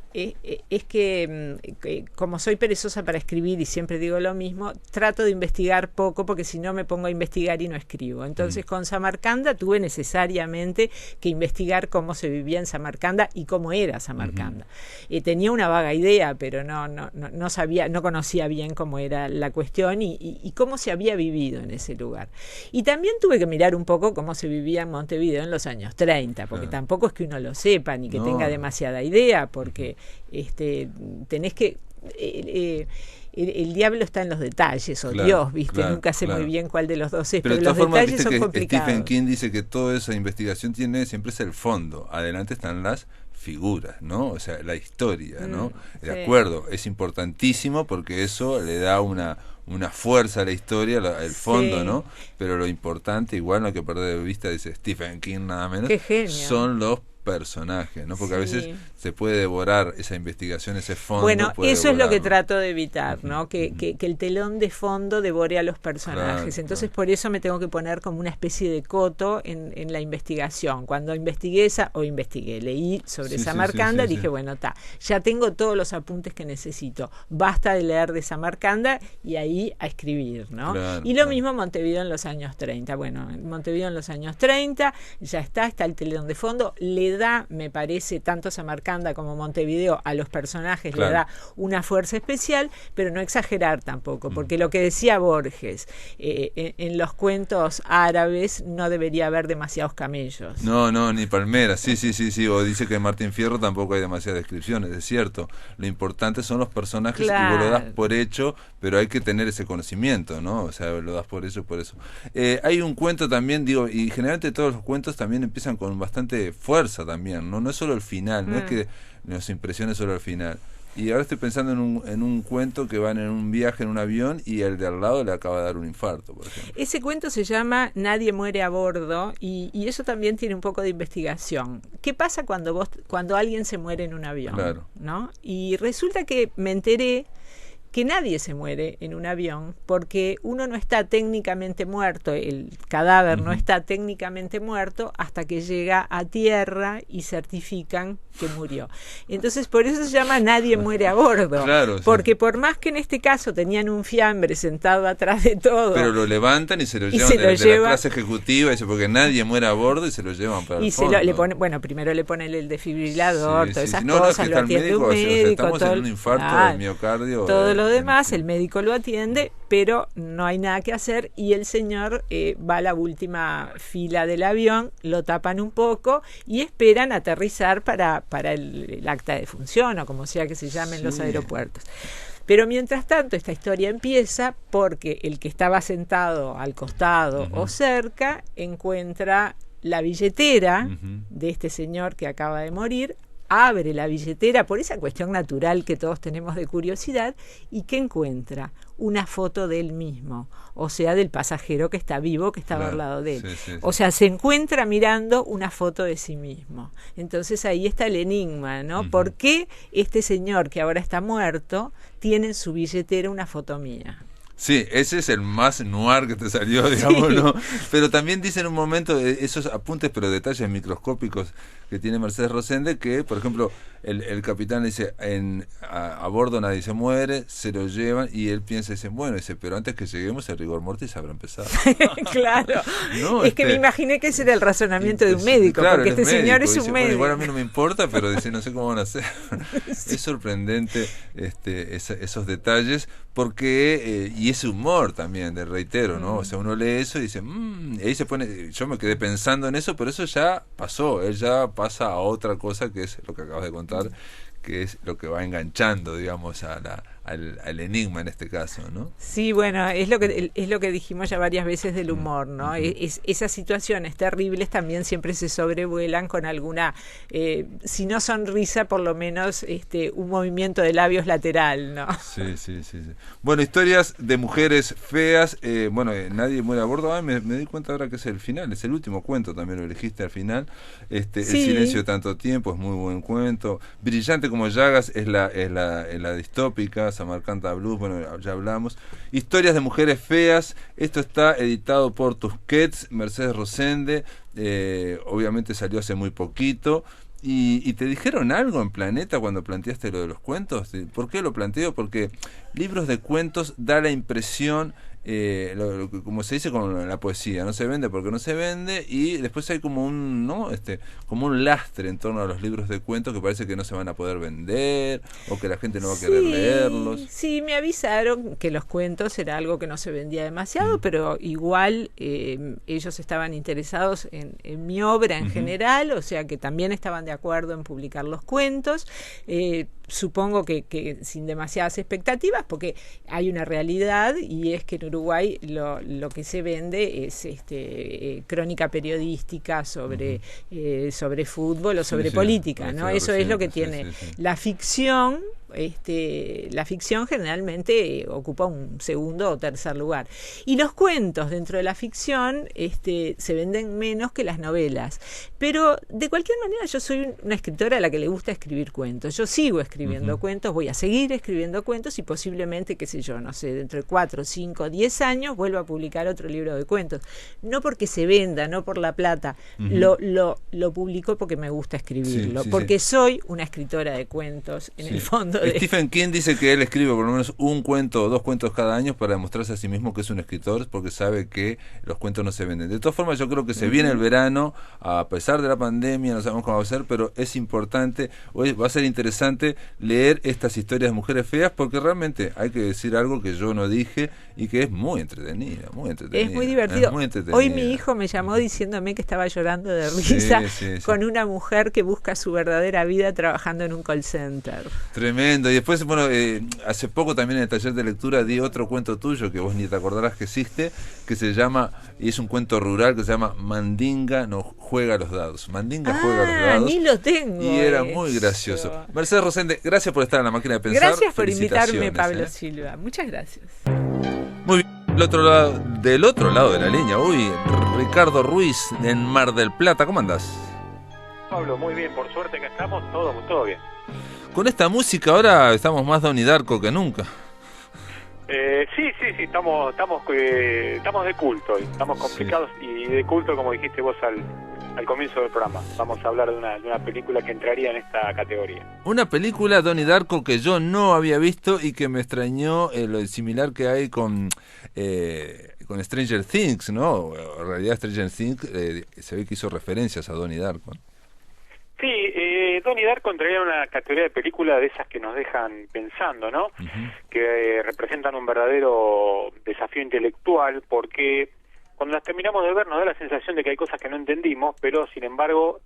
como soy perezosa para escribir y siempre digo lo mismo, trato de investigar poco porque si no me pongo a investigar y no escribo. Entonces con Samarcanda tuve necesariamente que investigar cómo se vivía en Samarcanda y cómo era Samarcanda. Tenía una vaga idea, pero no sabía, no conocía bien cómo era la cuestión y cómo se había vivido en ese lugar. Y también tuve que mirar un poco cómo se vivía en Montevideo en los años 30, porque tampoco es que uno lo sepa ni que tenga demasiada idea, porque tenés que el diablo está en los detalles, o Dios, ¿viste? Nunca sé muy bien cuál de los dos es, pero de los formas, detalles son complicados. Stephen King dice que toda esa investigación siempre es el fondo, adelante están las figuras, ¿no? O sea, la historia, ¿no? De acuerdo, es importantísimo porque eso le da una fuerza a la historia, el fondo, ¿no? Pero lo importante, igual no hay que perder de vista, dice Stephen King nada menos, son los personajes, ¿no? Porque a veces se puede devorar esa investigación, ese fondo. Bueno, eso es lo que trato de evitar, ¿no? Que el telón de fondo devore a los personajes. Entonces, por eso me tengo que poner como una especie de coto en la investigación. Cuando leí sobre Samarcanda, dije, bueno, ya tengo todos los apuntes que necesito. Basta de leer de Samarcanda y ahí a escribir, ¿no? Y lo mismo Montevideo en los años 30. Bueno, en Montevideo en los años 30 ya está el telón de fondo, le da, me parece, tanto Samarcanda como Montevideo a los personajes le da una fuerza especial, pero no exagerar tampoco, porque lo que decía Borges, en los cuentos árabes no debería haber demasiados camellos. No, ni palmeras, sí, o dice que en Martín Fierro tampoco hay demasiadas descripciones, es cierto, lo importante son los personajes y vos lo das por hecho, pero hay que tener ese conocimiento, ¿no? O sea, lo das por eso. Hay un cuento también, digo, y generalmente todos los cuentos también empiezan con bastante fuerza también, no es solo el final, no es que nos impresione solo el final. Y ahora estoy pensando en un cuento que van en un viaje en un avión y el de al lado le acaba de dar un infarto, por ejemplo. Ese cuento se llama Nadie muere a bordo y eso también tiene un poco de investigación. ¿Qué pasa cuando alguien se muere en un avión? Claro. ¿No? Y resulta que me enteré que nadie se muere en un avión porque uno no está técnicamente muerto, el cadáver no está técnicamente muerto hasta que llega a tierra y certifican que murió. Entonces por eso se llama Nadie muere a bordo, porque por más que en este caso tenían un fiambre sentado atrás de todo, pero lo levantan y se lo llevan de la clase ejecutiva, dice, porque nadie muere a bordo y se lo llevan para el fondo. Le ponen, bueno, primero le ponen el desfibrilador, todas esas cosas, lo atiende un médico, estamos en un infarto del miocardio, todo lo demás, el médico lo atiende, pero no hay nada que hacer y el señor va a la última fila del avión, lo tapan un poco y esperan aterrizar para el acta de función o como sea que se llame en los aeropuertos. Pero mientras tanto esta historia empieza porque el que estaba sentado al costado o cerca encuentra la billetera de este señor que acaba de morir, abre la billetera por esa cuestión natural que todos tenemos de curiosidad y ¿qué encuentra? Una foto de él mismo, o sea, del pasajero que está vivo, que estaba al lado de él. O sea, se encuentra mirando una foto de sí mismo. Entonces ahí está el enigma, ¿no? ¿Por qué este señor que ahora está muerto tiene en su billetera una foto mía? Sí, ese es el más noir que te salió, digamos, ¿no? Pero también dice en un momento esos apuntes, pero detalles microscópicos que tiene Mercedes Rosende, que, por ejemplo, el capitán dice, a bordo nadie se muere, se lo llevan, y él piensa, dice, bueno, dice, pero antes que lleguemos el rigor mortis habrá empezado. Claro, No, es que me imaginé que ese era el razonamiento de un médico, claro, porque este médico, señor es dice, un bueno, médico. igual a mí no me importa, pero dice, no sé cómo van a hacer. Sí. Es sorprendente esos detalles, porque y ese humor también, reitero, ¿no? O sea, uno lee eso y dice, y ahí se pone, yo me quedé pensando en eso, pero eso ya pasó, él ya pasa a otra cosa, que es lo que acabas de contar, que es lo que va enganchando, digamos, al enigma en este caso, ¿no? Sí, bueno, es lo que dijimos ya varias veces del humor, ¿no? Esas situaciones terribles también siempre se sobrevuelan con alguna, si no sonrisa, por lo menos un movimiento de labios lateral, ¿no? Sí. Bueno, historias de mujeres feas. Nadie muere a bordo. Me di cuenta ahora que es el final, es el último cuento, también lo elegiste al final. Sí. El silencio de tanto tiempo es muy buen cuento. Brillante como Llagas es la distópica. Samarcanda Blues, bueno, ya hablamos. Historias de mujeres feas. Esto está editado por Tusquets, Mercedes Rosende. Obviamente salió hace muy poquito. ¿Y te dijeron algo en Planeta cuando planteaste lo de los cuentos? ¿Por qué lo planteo? Porque libros de cuentos da la impresión, como se dice con la poesía, no se vende porque no se vende, y después hay como un, ¿no? Como un lastre en torno a los libros de cuentos que parece que no se van a poder vender o que la gente no va a querer leerlos. Sí, me avisaron que los cuentos era algo que no se vendía demasiado, pero igual ellos estaban interesados en mi obra en general, o sea que también estaban de acuerdo en publicar los cuentos. Supongo que sin demasiadas expectativas, porque hay una realidad, y es que en Uruguay lo que se vende es crónica periodística sobre fútbol o sobre política, ¿no? Eso es lo que tiene. La ficción. La ficción generalmente ocupa un segundo o tercer lugar, y los cuentos dentro de la ficción se venden menos que las novelas, pero de cualquier manera yo soy una escritora a la que le gusta escribir cuentos. Yo sigo escribiendo cuentos, voy a seguir escribiendo cuentos, y posiblemente, qué sé yo, no sé, dentro de 4, 5, 10 años vuelva a publicar otro libro de cuentos, no porque se venda, no por la plata, lo publico porque me gusta escribirlo, porque soy una escritora de cuentos en el fondo. Stephen King dice que él escribe por lo menos un cuento o 2 cuentos cada año para demostrarse a sí mismo que es un escritor, porque sabe que los cuentos no se venden. De todas formas, yo creo que se viene el verano, a pesar de la pandemia, no sabemos cómo va a ser, pero es importante, hoy va a ser interesante leer estas historias de mujeres feas, porque realmente hay que decir algo que yo no dije y que es muy entretenida, muy entretenida. Es muy divertido. Muy entretenida. Hoy mi hijo me llamó diciéndome que estaba llorando de risa con una mujer que busca su verdadera vida trabajando en un call center. Tremendo. Y después, bueno, hace poco también en el taller de lectura di otro cuento tuyo que vos ni te acordarás que existe, que se llama, y es un cuento rural que se llama Mandinga no juega a los dados. Mandinga juega a los dados. Ni lo tengo. Y era muy gracioso. Mercedes Rosende, gracias por estar en La Máquina de Pensar. Gracias por invitarme, Pablo Silva. Muchas gracias. Muy bien. Del otro lado de la línea, Ricardo Ruiz en Mar del Plata. ¿Cómo andás? Pablo, muy bien, por suerte que estamos, todo bien. Con esta música ahora estamos más Donnie Darko que nunca. Sí, estamos de culto hoy, estamos complicados y de culto, como dijiste vos al comienzo del programa. Vamos a hablar de una película que entraría en esta categoría. Una película, Donnie Darko, que yo no había visto y que me extrañó lo similar que hay con Stranger Things, ¿no? En realidad Stranger Things se ve que hizo referencias a Donnie Darko. Sí, Donnie Darko entraría en una categoría de película de esas que nos dejan pensando, ¿no? Que representan un verdadero desafío intelectual, porque cuando las terminamos de ver nos da la sensación de que hay cosas que no entendimos, pero sin embargo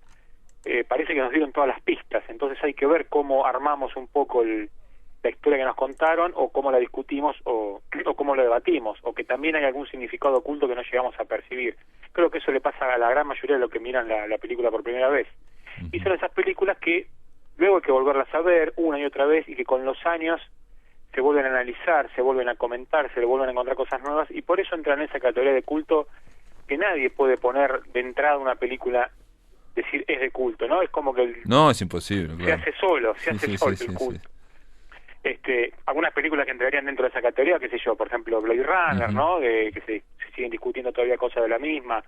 parece que nos dieron todas las pistas. Entonces hay que ver cómo armamos un poco la historia que nos contaron, o cómo la discutimos, o cómo la debatimos, o que también hay algún significado oculto que no llegamos a percibir. Creo que eso le pasa a la gran mayoría de los que miran la película por primera vez. Y son esas películas que luego hay que volverlas a ver una y otra vez, y que con los años se vuelven a analizar, se vuelven a comentar, se le vuelven a encontrar cosas nuevas, y por eso entran en esa categoría de culto que nadie puede poner de entrada una película, decir es de culto, ¿no? Es como que no, es imposible, claro. Se hace solo el culto. Algunas películas que entrarían dentro de esa categoría, qué sé yo, por ejemplo Blade Runner, ¿no? Que se siguen discutiendo todavía cosas de la misma.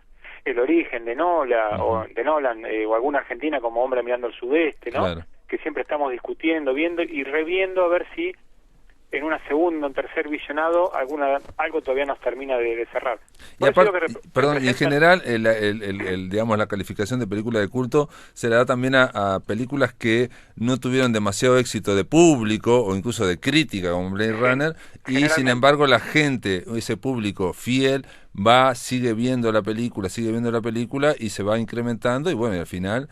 El origen de Nolan, o alguna argentina como Hombre mirando al sudeste, ¿no? Claro. que siempre estamos discutiendo, viendo y reviendo a ver si en una segunda o tercer visionado algo todavía nos termina de cerrar. Y en general, digamos, la calificación de película de culto se le da también a películas que no tuvieron demasiado éxito de público o incluso de crítica, como Blade Runner, y sin embargo la gente, ese público fiel, sigue viendo la película y se va incrementando, y bueno, y al final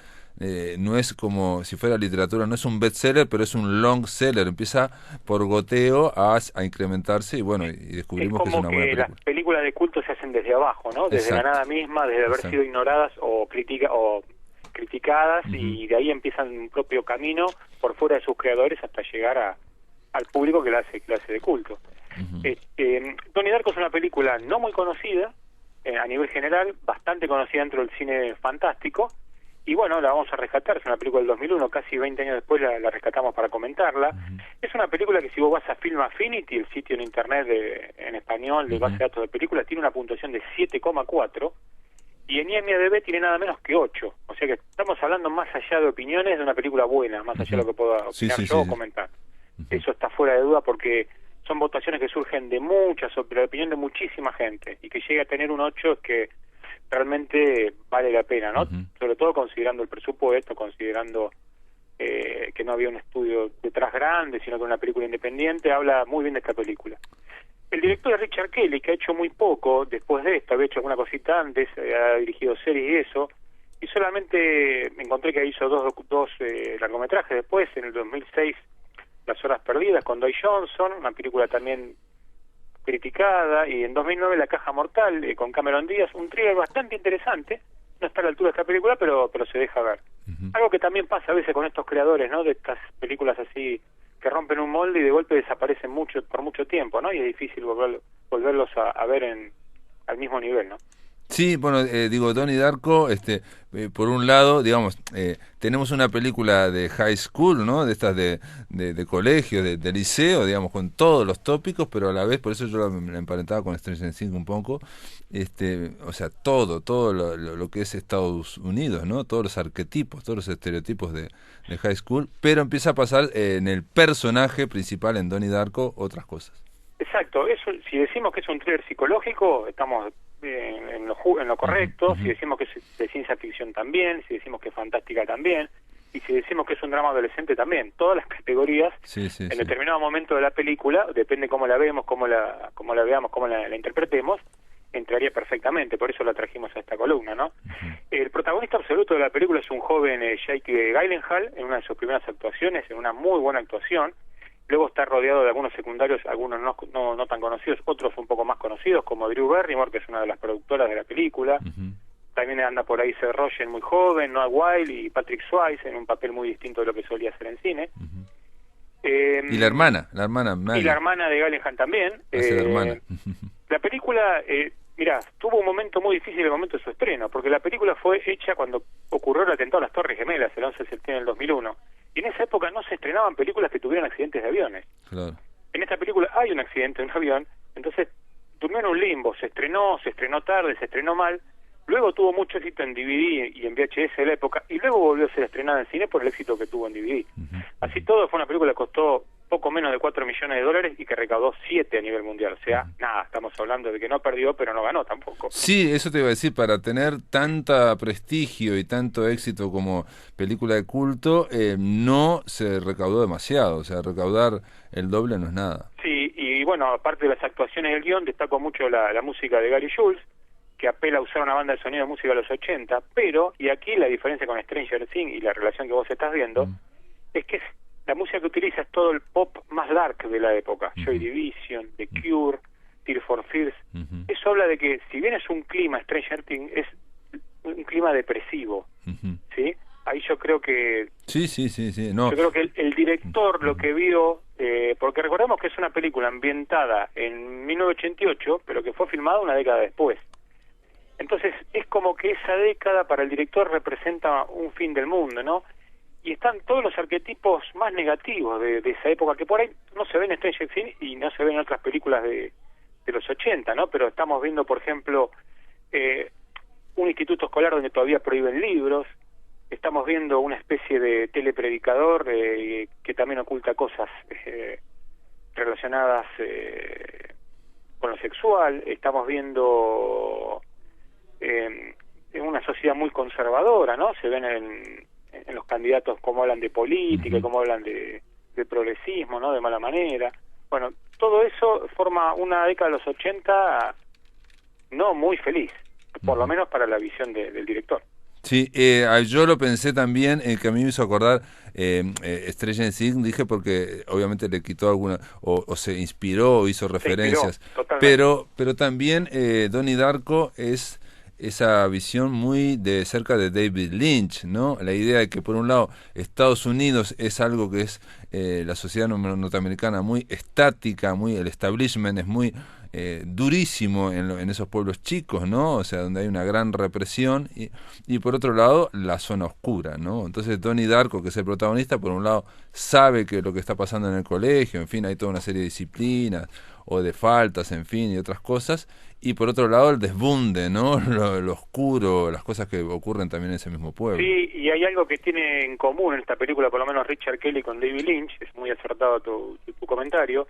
no es como si fuera literatura, no es un bestseller, pero es un long seller, empieza por goteo a incrementarse, y bueno, y descubrimos que es una buena película. Las películas de culto se hacen desde abajo, ¿no? Desde la nada misma, desde haber sido ignoradas o criticadas, y de ahí empiezan un propio camino por fuera de sus creadores hasta llegar al público que la hace de culto. Donnie Darko es una película no muy conocida a nivel general, bastante conocida dentro del cine fantástico, y bueno, la vamos a rescatar. Es una película del 2001, casi 20 años después la rescatamos para comentarla. Es una película que, si vos vas a Film Affinity, el sitio en internet en español de base de datos de películas, tiene una puntuación de 7,4, y en IMDb tiene nada menos que 8. O sea que estamos hablando, más allá de opiniones, de una película buena, más allá de lo que pueda opinar yo o comentar. Eso está fuera de duda, porque son votaciones que surgen de la opinión de muchísima gente, y que llegue a tener un 8 es que realmente vale la pena, ¿no? Sobre todo considerando el presupuesto, considerando que no había un estudio detrás grande, sino que una película independiente. Habla muy bien de esta película. El director es Richard Kelly, que ha hecho muy poco después de esto. Había hecho alguna cosita antes, ha dirigido series y eso, y solamente me encontré que hizo dos largometrajes después. En el 2006, Las Horas Perdidas, con Doy Johnson, una película también criticada, y en 2009 La Caja Mortal, con Cameron Díaz, un thriller bastante interesante. No está a la altura de esta película, pero se deja ver. Algo que también pasa a veces con estos creadores, ¿no? De estas películas así que rompen un molde y de golpe desaparecen por mucho tiempo, ¿no? Y es difícil volverlos a ver al mismo nivel, ¿no? Sí, bueno, Donnie Darko, por un lado, digamos, tenemos una película de high school, ¿no? De estas de colegio, de liceo, digamos, con todos los tópicos, pero a la vez, por eso yo la emparentaba con Stranger Things un poco, o sea, todo lo que es Estados Unidos, ¿no? Todos los arquetipos, todos los estereotipos de high school, pero empieza a pasar en el personaje principal, en Donnie Darko, otras cosas. Exacto. Si decimos que es un thriller psicológico, estamos en lo correcto. Si decimos que es de ciencia ficción también, si decimos que es fantástica también, y si decimos que es un drama adolescente también. Todas las categorías, en determinado momento de la película, depende cómo la vemos, cómo la veamos, cómo la interpretemos, entraría perfectamente. Por eso la trajimos a esta columna, ¿no? El protagonista absoluto de la película es un joven Jake Gyllenhaal, en una de sus primeras actuaciones, en una muy buena actuación. Luego está rodeado de algunos secundarios, algunos no tan conocidos, otros un poco más conocidos, como Drew Barrymore, que es una de las productoras de la película. También anda por ahí Seth Rogen, muy joven, Noah Wyle y Patrick Swayze, en un papel muy distinto de lo que solía hacer en cine. Y la hermana Maggie. Y la hermana de Gyllenhaal también. La hermana. La película, mirá, tuvo un momento muy difícil, el momento de su estreno, porque la película fue hecha cuando ocurrió el atentado a las Torres Gemelas, el 11 de septiembre del 2001. Y en esa época no se estrenaban películas que tuvieran accidentes de aviones. Claro. En esta película hay un accidente de un avión, entonces durmió en un limbo, se estrenó tarde, se estrenó mal, luego tuvo mucho éxito en DVD y en VHS de la época, y luego volvió a ser estrenada en cine por el éxito que tuvo en DVD. Así todo, fue una película que costó poco menos de $4 millones y que recaudó 7 a nivel mundial. O sea, nada, estamos hablando de que no perdió, pero no ganó tampoco. Sí, eso te iba a decir, para tener tanta prestigio y tanto éxito como película de culto, no se recaudó demasiado. O sea, recaudar el doble no es nada. Sí, y bueno, aparte de las actuaciones del guión, destaco mucho la música de Gary Jules, que apela a usar una banda de sonido de música de los 80, pero, y aquí la diferencia con Stranger Things y la relación que vos estás viendo, es que la música que utiliza es todo el pop más dark de la época. Joy Division, The Cure, Tears for Fears. Eso habla de que, si bien es un clima, Stranger Things es un clima depresivo, ¿sí? Ahí yo creo que... Sí. No. Yo creo que el director lo que vio... porque recordemos que es una película ambientada en 1988, pero que fue filmada una década después. Entonces, es como que esa década para el director representa un fin del mundo, ¿no? Y están todos los arquetipos más negativos de esa época, que por ahí no se ven en Stranger Things y no se ven en otras películas de los 80, ¿no? Pero estamos viendo, por ejemplo, un instituto escolar donde todavía prohíben libros, estamos viendo una especie de telepredicador que también oculta cosas relacionadas con lo sexual. Estamos viendo una sociedad muy conservadora, ¿no? Se ven en los candidatos cómo hablan de política, cómo hablan de progresismo, ¿no? De mala manera. Bueno, todo eso forma una década de los 80 no muy feliz, por lo menos para la visión del director. Sí, yo lo pensé también, que a mí me hizo acordar Stranger Things, dije, porque obviamente le quitó alguna, o se inspiró, o hizo referencias, pero también Donnie Darko es esa visión muy de cerca de David Lynch, ¿no? La idea de que por un lado Estados Unidos es algo que es la sociedad norteamericana muy estática, muy el establishment es muy durísimo en esos pueblos chicos, ¿no? O sea, donde hay una gran represión y por otro lado la zona oscura, ¿no? Entonces Donnie Darko, que es el protagonista, por un lado sabe que lo que está pasando en el colegio, en fin, hay toda una serie de disciplinas o de faltas, en fin, y otras cosas, y por otro lado el desbunde, ¿no? Lo oscuro, las cosas que ocurren también en ese mismo pueblo. Sí, y hay algo que tiene en común en esta película, por lo menos Richard Kelly con David Lynch, es muy acertado tu comentario,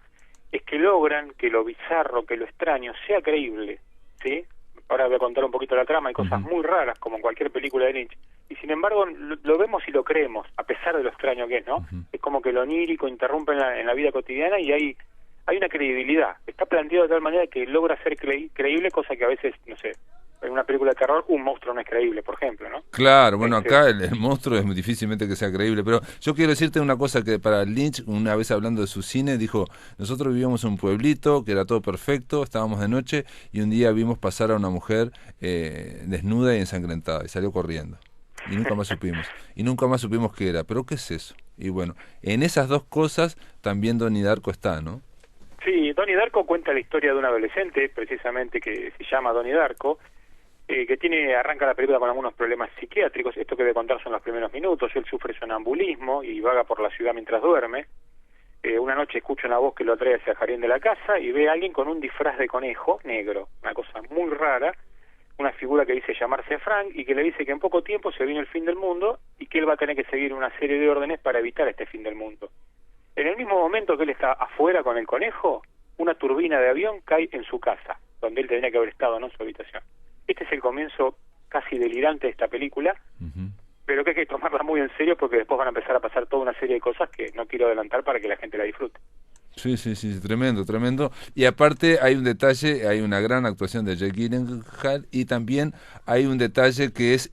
es que logran que lo bizarro, que lo extraño sea creíble, ¿sí? Ahora voy a contar un poquito la trama, hay cosas muy raras como en cualquier película de Lynch, y sin embargo lo vemos y lo creemos, a pesar de lo extraño que es, ¿no? Es como que lo onírico interrumpe en la vida cotidiana y hay una credibilidad, está planteado de tal manera que logra ser creíble, cosa que a veces, no sé, en una película de terror un monstruo no es creíble, por ejemplo, ¿no? Claro, bueno, acá el monstruo es muy difícilmente que sea creíble, pero yo quiero decirte una cosa que para Lynch, una vez hablando de su cine, dijo, nosotros vivíamos en un pueblito que era todo perfecto, estábamos de noche y un día vimos pasar a una mujer desnuda y ensangrentada y salió corriendo. Y nunca más supimos qué era, pero ¿qué es eso? Y bueno, en esas dos cosas también Donnie Darko está, ¿no? Sí, Donnie Darko cuenta la historia de un adolescente, precisamente, que se llama Donnie Darko, que arranca la película con algunos problemas psiquiátricos. Esto que voy a contar son los primeros minutos. Él sufre sonambulismo y vaga por la ciudad mientras duerme. Una noche escucha una voz que lo atrae hacia el jardín de la casa y ve a alguien con un disfraz de conejo negro, una cosa muy rara, una figura que dice llamarse Frank y que le dice que en poco tiempo se viene el fin del mundo y que él va a tener que seguir una serie de órdenes para evitar este fin del mundo. En el mismo momento que él está afuera con el conejo, una turbina de avión cae en su casa, donde él tendría que haber estado, ¿no?, en su habitación. Este es el comienzo casi delirante de esta película, pero que hay que tomarla muy en serio porque después van a empezar a pasar toda una serie de cosas que no quiero adelantar para que la gente la disfrute. Sí, tremendo. Y aparte hay un detalle, hay una gran actuación de Jake Gyllenhaal y también hay un detalle que es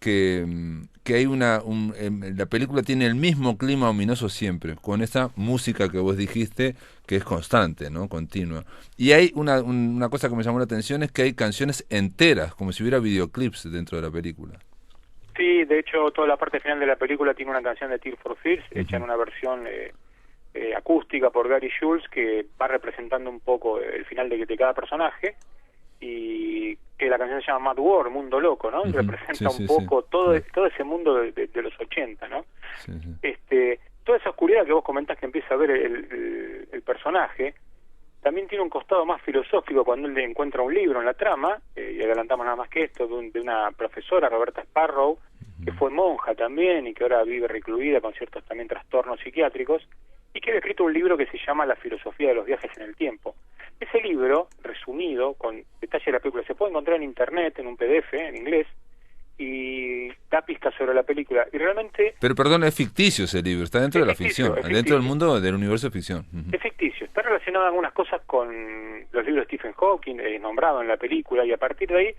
que hay la película tiene el mismo clima ominoso siempre, con esa música que vos dijiste que es constante, ¿no? Continua. Y hay una cosa que me llamó la atención, es que hay canciones enteras, como si hubiera videoclips dentro de la película. Sí, de hecho toda la parte final de la película tiene una canción de Tears for Fears, hecha en una versión acústica por Gary Jules, que va representando un poco el final de cada personaje, y que la canción se llama Mad World, Mundo Loco, ¿no? Y representa un poco todo ese mundo de los 80, ¿no? Toda esa oscuridad que vos comentás que empieza a ver el personaje, también tiene un costado más filosófico cuando él encuentra un libro en la trama, y adelantamos nada más que esto, de una profesora, Roberta Sparrow, que fue monja también y que ahora vive recluida con ciertos también trastornos psiquiátricos, y que ha escrito un libro que se llama La filosofía de los viajes en el tiempo. Ese libro, resumido, con detalle de la película, se puede encontrar en internet, en un PDF, en inglés, y da pistas sobre la película. Y realmente... Pero perdón, es ficticio ese libro, está dentro de la ficción, dentro del mundo del universo de ficción. Es ficticio, está relacionado en algunas cosas con los libros de Stephen Hawking, nombrado en la película, y a partir de ahí,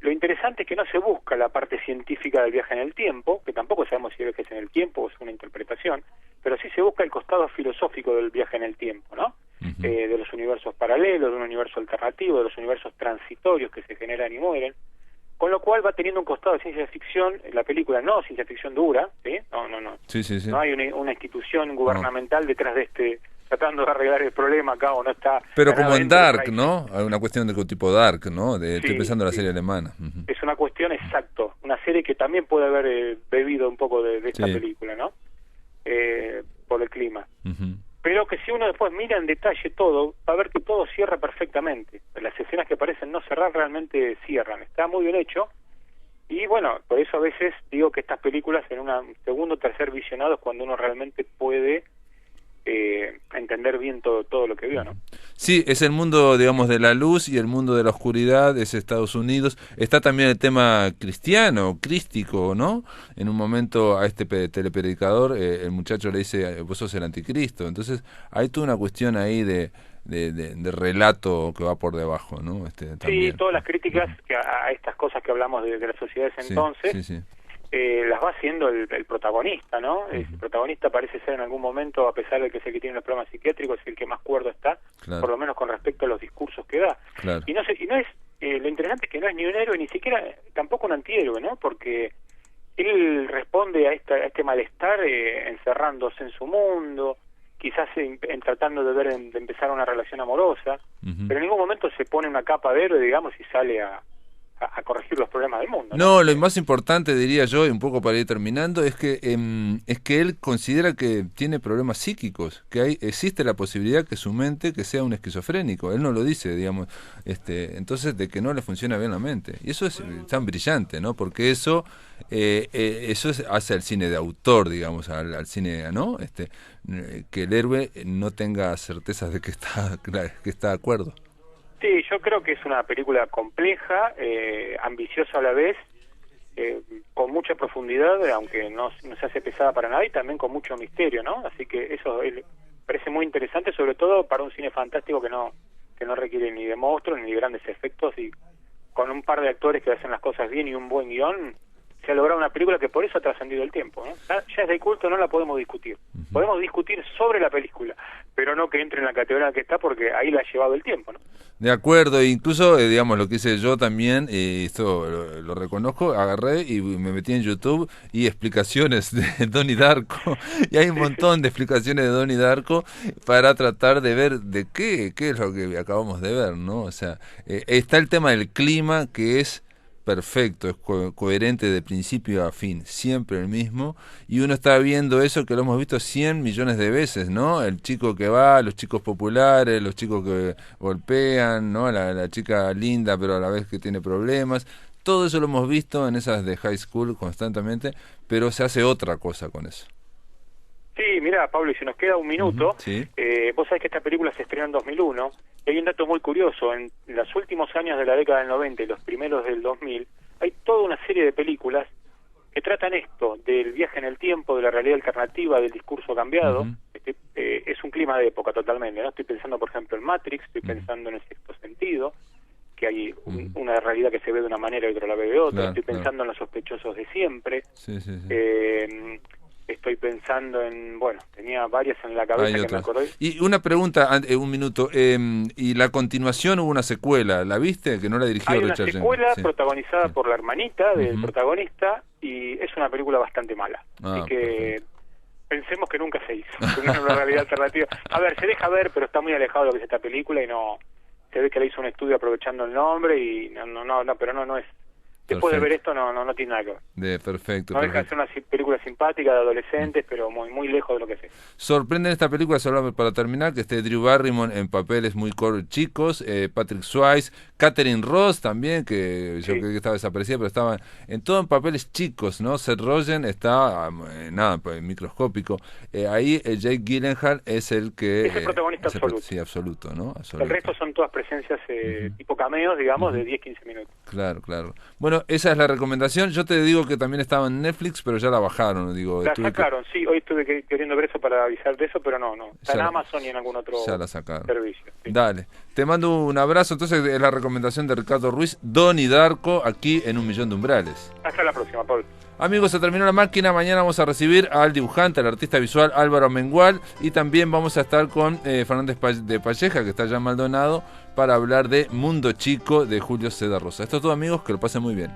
lo interesante es que no se busca la parte científica del viaje en el tiempo, que tampoco sabemos si el viaje es en el tiempo o es una interpretación, pero sí se busca el costado filosófico del viaje en el tiempo, ¿no? De los universos paralelos, de un universo alternativo, de los universos transitorios que se generan y mueren, con lo cual va teniendo un costado de ciencia ficción, la película no ciencia ficción dura, ¿sí? No. Sí. No hay una institución gubernamental detrás de tratando de arreglar el problema acá, o no está... Pero como en Dark, ¿no? Hay una cuestión de tipo Dark, ¿no? Estoy pensando en la serie alemana. Es una cuestión, exacto, una serie que también puede haber bebido un poco de esta película, ¿no? Por el clima. Pero que si uno después mira en detalle todo, va a ver que todo cierra perfectamente. Las escenas que parecen no cerrar realmente cierran. Está muy bien hecho. Y bueno, por eso a veces digo que estas películas en un segundo o tercer visionado es cuando uno realmente puede entender bien todo lo que vio, ¿no? Sí, es el mundo, digamos, de la luz y el mundo de la oscuridad, es Estados Unidos. Está también el tema cristiano, crístico, ¿no? En un momento a este telepredicador, el muchacho le dice, vos sos el anticristo. Entonces hay toda una cuestión ahí de relato que va por debajo, ¿no? Sí, todas las críticas que a estas cosas que hablamos de las sociedades entonces, sí. las va haciendo el protagonista, ¿no? El protagonista parece ser en algún momento, a pesar de que es el que tiene los problemas psiquiátricos, es el que más cuerdo está, por lo menos con respecto a los discursos que da. Claro. Y no es lo interesante es que no es ni un héroe, ni siquiera tampoco un antihéroe, ¿no? Porque él responde a este malestar encerrándose en su mundo, quizás en tratando de empezar una relación amorosa, pero en ningún momento se pone una capa de héroe, digamos, y sale a corregir los problemas del mundo, ¿no? No, lo más importante, diría yo, y un poco para ir terminando, es que él considera que tiene problemas psíquicos, que existe la posibilidad que su mente que sea un esquizofrénico. Él no lo dice, digamos, entonces de que no le funciona bien la mente. Y eso es tan brillante, ¿no? Porque eso hace al cine de autor, digamos, al cine, ¿no? Que el héroe no tenga certezas de que está de acuerdo. Sí, yo creo que es una película compleja, ambiciosa a la vez, con mucha profundidad, aunque no se hace pesada para nada, y también con mucho misterio, ¿no? Así que eso parece muy interesante, sobre todo para un cine fantástico que no requiere ni de monstruos ni de grandes efectos, y con un par de actores que hacen las cosas bien y un buen guión, se ha logrado una película que por eso ha trascendido el tiempo, ¿no? Ya es de culto, no la podemos discutir. Podemos discutir sobre la película, pero no que entre en la categoría que está, porque ahí la ha llevado el tiempo, ¿no? De acuerdo, incluso, digamos, lo que hice yo también, esto lo reconozco, agarré y me metí en YouTube y explicaciones de Donnie Darko, y hay un montón de explicaciones de Donnie Darko para tratar de ver de qué es lo que acabamos de ver, ¿no? O sea, está el tema del clima, que es perfecto, es coherente de principio a fin, siempre el mismo, y uno está viendo eso que lo hemos visto 100 millones de veces, ¿no? El chico que va, los chicos populares, los chicos que golpean, ¿no? La chica linda pero a la vez que tiene problemas, todo eso lo hemos visto en esas de high school constantemente, pero se hace otra cosa con eso. Sí, mira, Pablo, y si nos queda un minuto, sí. Vos sabés que esta película se estrenó en 2001, y hay un dato muy curioso, en los últimos años de la década del 90 y los primeros del 2000, hay toda una serie de películas que tratan esto, del viaje en el tiempo, de la realidad alternativa, del discurso cambiado. Es un clima de época totalmente, ¿no? Estoy pensando, por ejemplo, en Matrix, estoy pensando en El Sexto Sentido, que hay una realidad que se ve de una manera y otra la ve de otra, estoy pensando en Los Sospechosos de Siempre, estoy pensando en, bueno, tenía varias en la cabeza que me acordé. Y una pregunta, un minuto, y la continuación hubo una secuela, ¿la viste? Que no la dirigió Richard Jenkins. Hay una secuela protagonizada por la hermanita del protagonista, y es una película bastante mala, así que pensemos que nunca se hizo, que no es una realidad alternativa. A ver, se deja ver, pero está muy alejado de lo que es esta película, y no, se ve que le hizo un estudio aprovechando el nombre, y pero no es. Después de ver esto no tiene nada que ver. Perfecto. No deja de ser una película simpática de adolescentes, pero muy lejos de lo que es. Sorprende esta película, solo para terminar, que esté Drew Barrymore en papeles muy chicos, Patrick Swayze, Catherine Ross también, que yo creo que estaba desaparecida, pero estaba en papeles chicos, ¿no? Seth Rogen está, microscópico. Ahí Jake Gyllenhaal es el que... Es el protagonista absoluto. Sí, absoluto, ¿no? Absoluto. El resto son todas presencias tipo cameos, digamos, de 10-15 minutos. Claro. Bueno, esa es la recomendación. Yo te digo que también estaba en Netflix, pero ya la bajaron. La sacaron, sí. Hoy estuve queriendo ver eso para avisar de eso, pero no. Está en Amazon y en algún otro servicio. Sí. Dale. Te mando un abrazo. Entonces es la recomendación de Ricardo Ruiz, Donnie Darko, aquí en Un Millón de Umbrales. Hasta la próxima, Paul. Amigos, se terminó la máquina. Mañana vamos a recibir al dibujante, al artista visual Álvaro Mengual, y también vamos a estar con Fernández de Palleja, que está ya en Maldonado, para hablar de Mundo Chico de Julio César Rosa. Esto es todo, amigos, que lo pasen muy bien.